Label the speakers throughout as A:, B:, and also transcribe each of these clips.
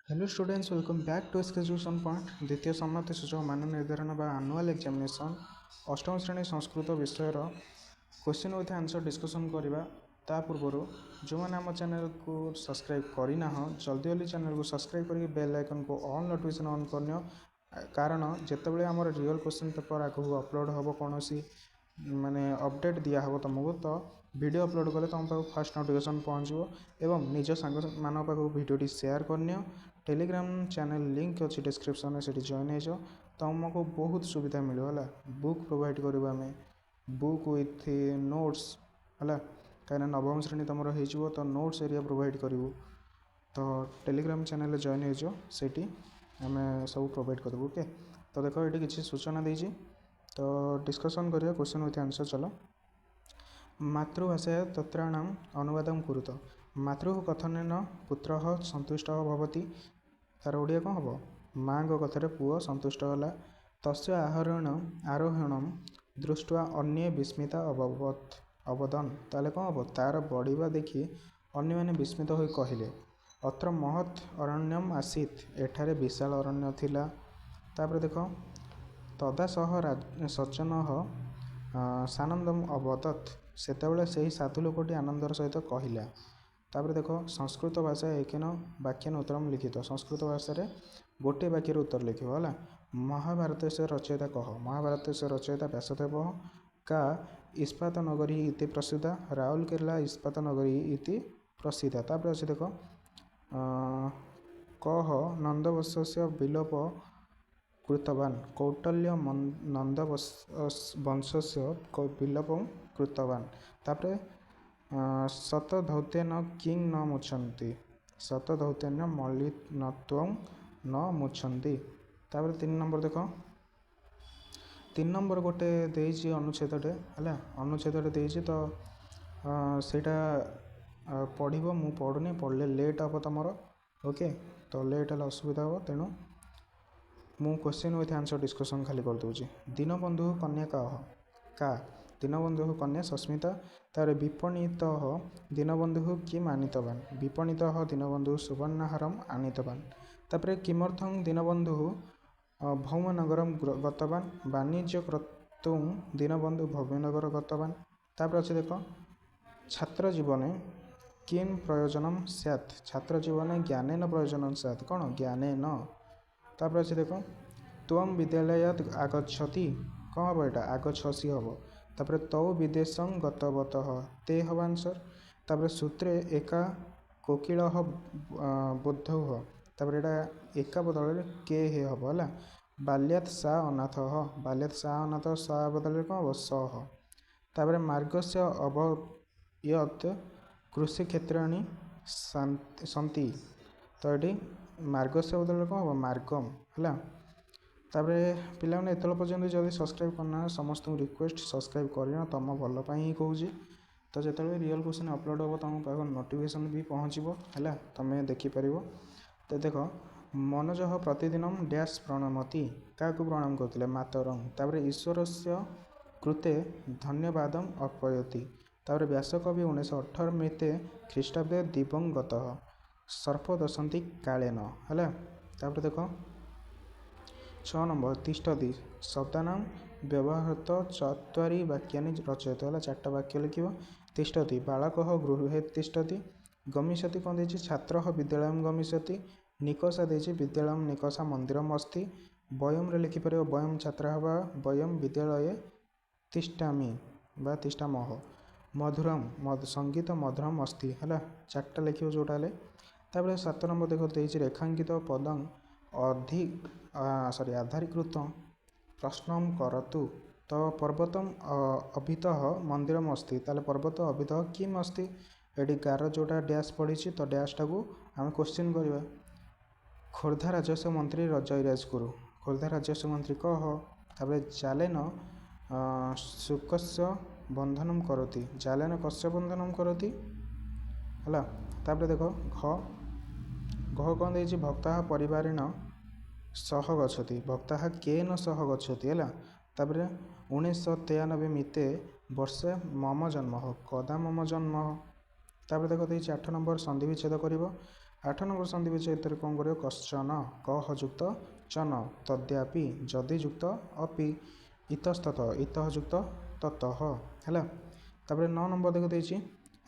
A: Hello students, welcome back to education point. द्वितीय सम्मति सूचक मान निर्धारण बा आनुआल एग्जामिनेशन अष्टम श्रेणी संस्कृत विषय क्वेश्चन विथ आंसर डिस्कसन करवा। ता पूर्व जो मैंने आम चैनल को सब्सक्राइब करना जल्दी जल्दी चैनल को सब्सक्राइब करके बेल आइकन को ऑल नोटिफिकेशन ऑन करनी, कारण जितेबाला आम रियल क्वेश्चन पेपर आगे अपलोड हम कौन माने अपडेट दिया हम तुमको, तो वीडियो अपलोड कले तुम पाक फास्ट नोटिफिकेशन पहुँचो एवं निज सांग मान पाक भिडियोटी शेयर करनी। टेलीग्राम चैनल लिंक अच्छी डिस्क्रिप्शन में से जॉइन हो तुमको बहुत सुविधा मिले। बुक प्रोवाइड करूँ आम बुक विथ नोट्स है कहीं नवम श्रेणी तुम हो तो नोट्स एरिया प्रोवाइड करूँ। तो टेलीग्राम चैनल जॉइन होटी आम सब प्रोवाइड करूँ। ओके, तो देख ये किसी सूचना देती, तो डिस्कसन करिया क्वेश्चन विथ आंसर। चलो, मातृभाषा तत्राणाम अनुवादम कुरुत। मातृ कथनेन पुत्र सन्तुष्ट भवति। तार ओडिया कौन हम? माँ कथार पुओ सन्तुष्ट होला। तस्य आरोहण दृष्टवा अन्ये विस्मिता अवदन। ताले कौन हम? तार बढ़िया देखि अन्य मैंने विस्मित हो कहले। अत्र महत् अरण्यम आसीत। एठारे विशाल अरण्य थिला। तापर देख, तदा सह सज्जन सानंदम अवदत्। सेतेबेले से साधु लोकटी आनंदर सहित कहला। तापर देख, संस्कृत भाषा एकेन वाक्यन उत्तरम लिखित। संस्कृत भाषा गोटे वाक्यर उत्तर लिख है। महाभारत से रचयिता कह। महाभारत से रचयिता व्यासदेव। का इस्पात नगरी इति प्रसिद्धा। राउरकेला इस्पात नगरी इति प्रसिद्धा। तापर अच्छे देख, कह नंदवंशस्य विलोप कृतवान। कौटल्य नंद वंशस्य विलोपं कृतवान। तापर शतधौतेन किं न मुच्छन्ति। शतधौतेन मलिनत्वं न मुच्छन्ति। तापर 3 नंबर देख, 3 नंबर गोटे देइछि अनुच्छेदटे है। अनुच्छेदटे देइछि तो सेटा पढ़िबो। मु पढ़ुनी, पढ़ले लेट हम तुमर। ओके, तो लेट है असुविधा हो, तेणु मु क्वेश्चन विथ आंसर डिस्कसन खाली कर दूची। दीनबंधु कन्या का दीनबंधु कन्या सस्मिता। तार विपणित दीनबंधु किम आनीतवान। विपणित दीनबंधु सुवर्णहारम आनीतवान। तापर किमर्थं दीनबंधु भौमनगरम गतवान। वाणिज्य कर्तुं दीनबंधु भौमनगर गतवान। तापर अच्छे देख, छात्र जीवने किम प्रयोजनम स्यात्। छात्र जीवने ज्ञानेन प्रयोजनम स्यात्। कौन? ज्ञानेन। तापर अच्छे देख, त्वं विद्यालयात् आगच्छति। कौन हम? यहाँ आगछसी हम। तापर तौ विदेशं गतवतः। ते हम आंसर। तापर सूत्रे एका कोकिल बुद्धौ। तापर यहाँ एका बदल के हे हम है। बाल्यात् सा अनाथ। बाल्यात् सा अनाथ, सा बदल कौन हम? सह। तापर मार्गस्य अभयत् कृषिक्षेत्राणि सन्ति। तो ये मार्गस्य बदल कौन हम? मार्गम है। तापर पिला एत पर्यटन जब सब्सक्राइब करना समस्त रिक्वेस्ट सब्सक्राइब करना, तुम भलपाई ही कहूँ। तो जो रियल क्वेश्चन अपलोड हम तुम पाक नोटिफिकेशन भी पहुँचो है, तुम्हें देखिपर। तो देख, मनोज प्रतिदिन डैश प्रणमति। क्या प्रणाम करते? मातरं। तापर ईश्वर से कृते धन्यवादम अर्पयति। तापर व्यासकवि 1918 मृते ख्रीष्टाब्दे दिवंगत। सर्प दशंति कालेन है। तापर देख, 6 नंबर तिष्ठति शब्दानां व्यवहृत चत्वारि वाक्यानि रचयतु है। 4टा वाक्य लिख। तिष्ठति बालक गृहे तिष्ठति। गमिष्यति कौन देछि? छात्र विद्यालय गमिष्यति। निकषा देछि विद्यालय निकषा मंदिरम अस्ति। वयम रे लिखिपर वयम छात्रा वयम विद्यालये तिष्ठामि बा तिष्ठामः। मधुरम संगीत मधुरम अस्ति है। 4टा लिख जोटा। तापर 7 नंबर देख देछि रेखांकित पदं आधारीकृत प्रश्न करतु। तो पर्वतम अभितः मंदिरम अस्ति। ताले पर्वत अभितः किम अस्ति? ये गार जोटा डैश पड़ी, तो डैशटा को आम क्वेश्चन करवा। खोर्धा राजस्व मंत्री रजईराज गुरु। खोर्धा राजस्व मंत्री कह। तापर जालेन शुकस्य बंधनम करती। जालेन कस्य बंधनम करती है। तापर देख, घ कौन देछि? भक्ता परिवारेण सह गच्छति। भक्ता केन सह गच्छति है। तापर 1993 मिते वर्षे मम जन्म। कदा मम जन्म। तापर देख, 8 नंबर संधि विच्छेद कर। 8 नंबर सन्धि विच्छेद एतरे कौन करियो कश्चन कह युक्त चन तद्यापि जदि युक्त अपि इतस्तत इतः युक्त ततः है। तापर 9 नंबर देख देछि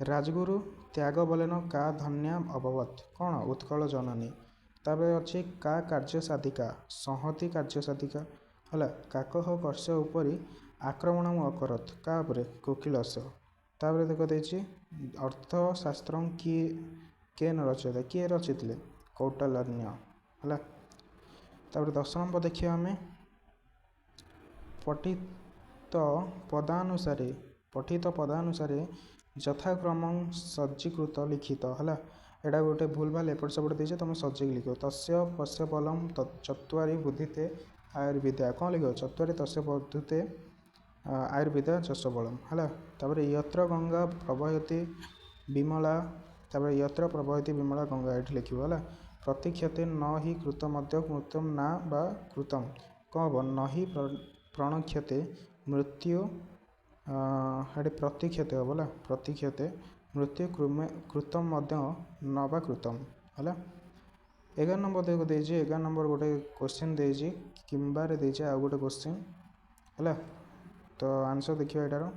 A: राजगुरु त्याग बलेन का धन्या अभवत कौन उत्कल जननी। तापर अच्छी का कार्य साधिका संहति कार्य साधिका है। काकह कर्ष उपरि आक्रमण अकरत का उपरे कोकिलस। तापर देख देछि अर्थशास्त्र किए न रचित किए रचिले कौटल्य है। तापर 10 नंबर देखिए आम पठित पदानुसारे यथाक्रम सज्जीकृत लिखित है। एटा गोटे भूल भाल एपट सेपट देखे तुम सज्जिक लिख तस्य पश्य बलम चत्वारी बुद्धिते आयुर्विद्या कौन लिख चत्वारी तस्य बुद्धिते आयुर्विद्या जस बलम है। तापर यत्र गंगा प्रवहति विमला तापर यत्र प्रवहति विमला गंगा ये लिखो है। प्रतीक्षते न हि कृत मध्य मृत्यु ना बा कृतम कौन हम न हि प्रणक्षते मृत्यु ये प्रतीक्षते हम है। प्रतीक्षते मृत्यु कृतम मध्य न बा कृतम है। 11 नंबर देखो देजी 11 नंबर गोटे क्वेश्चन देजी किंबारे देजी आ गोटे क्वेश्चन है। तो आंसर देखिए एटार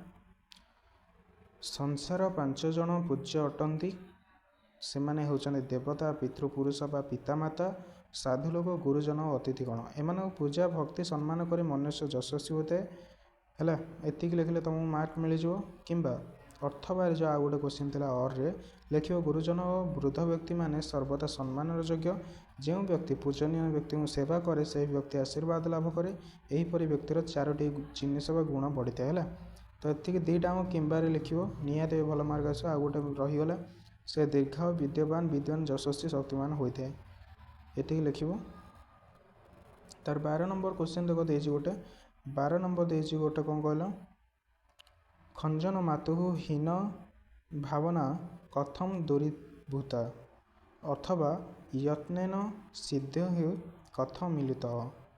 A: संसार 5 जन पूज्य अटंती से माने होचंदे देवता पितृपुरुष बा पितामाता साधु लोक गुरुजन और अतिथिगण एम पूजा भक्ति सम्मान कर मनुष्य यशस्वी होते है। एतिक लिखले तुमको मार्क मिल जाव कि अर्थवार जो आ गोटे क्वेश्चन थी अरे लिख गुरुजन और वृद्ध व्यक्ति माने सर्वदा सम्मान योग्य जो व्यक्ति पूजनीय व्यक्ति को सेवा करे से व्यक्ति आशीर्वाद लाभ करे यहीपरि व्यक्तिर 4टी जिनिस गुण बढ़ी था है। तो ये दुईटा किंबारे लिख निहत भल मार्क आस आ गोटे रहीगला से दीर्घ विद्यमान विद्वान यशस्वी शक्तिमान होता है ये लिख। तार 12 नंबर क्वेश्चन देख देजी गोटे 12 नंबर देजी गोटे कौन कहल खंजन मातु हीन भावना कथम दूरीभूता अथवा यत्नेन सिद्ध कथम मिलित।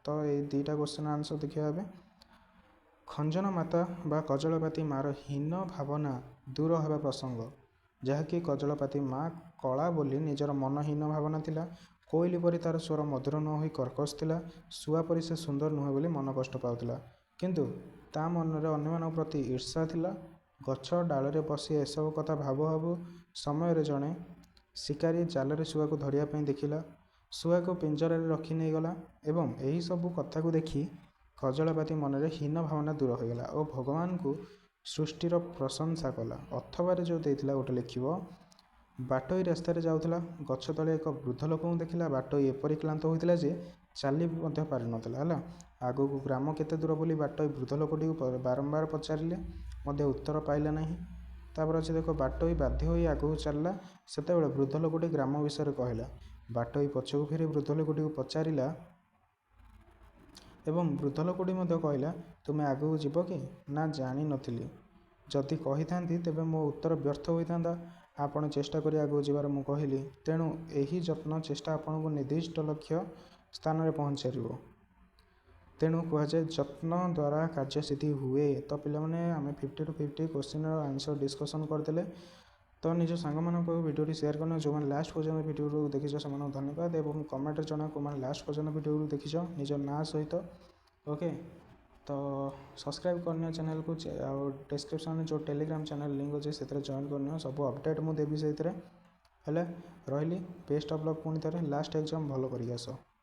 A: तो ये दुईटा क्वेश्चन आंसर देखिए ए खंजन माता बा कजलपाती मार हीन भावना दूर हवा प्रसंग जहाँकि कजलपाती माँ कला बोली निजर मनहीन भावना थिला कोइली परी तार स्वर मधुर न होई कर्कश थिला शुआ परी से सुंदर नुहे बोली मन कष्ट पाउथिला किंतु ता मन रे अन्यमान प्रति ईर्षा थिला। गछ डाल रे बसी एसबू कथा भाबु भाबु समय रे जड़े शिकारी जाल रे शुआ को धरिया पई देखिला शुआ को पिंजरा रे रखी नहीं गला एवं यही सब कथा को देखी कजलपाती मन रे हीन भावना दूर हो गला और भगवान को सृष्टिर प्रशंसा कला। अथवा जो देता गोटे लिख बाटोई रास्तार जाऊला गछ तले एक वृद्ध लोक देखला बाटोई एपरी क्लांत होता जे चली पारि नाला आगू को ग्राम केते दूर बोली बाटोई वृद्ध लोकटी बारंबार पचारे उत्तर पाइला नहीं। तापर अच्छे देख बाटोई बाध्य हो आगू चलला सेते वृद्ध लोकटी ग्राम विषय कहला बाटोई पछकू फेरी वृद्ध लोकटी पचारा एवं वृद्ध लोकटी कहला तुम्हें आगू जीव कि ना जानी नथिली जदि कही था तेबे मो उत्तर व्यर्थ होता आपण चेष्टा करी आगू जीवार मु कहली तेणु यही जत्न चेष्टा आपन को निर्दिष्ट लक्ष्य स्थान में पहुँचार तेणु कहुए जत्न द्वारा कार्यसिद्धि हुए। तो पिला माने आमे 50 to 50 क्वेश्चन आंसर डिस्कसन करदेले तो निज सांग भिडियो शेयर करना जो मैंने लास्ट पर्यटन भिडियो देखिछ से धन्यवाद एवं कमेंट जना को मैंने लास्ट पर्यटन भिडियो देखिछ निज ना सहित ओके। तो सब्सक्राइब करनी चैनल को डिस्क्रिप्शन में जो टेलीग्राम चैनल लिंक अच्छे से जॉइन करनी सब अपडेट मुझे देवी से रही बेस्ट ऑफ लक पुणी थे लास्ट एग्जाम भल कर आस।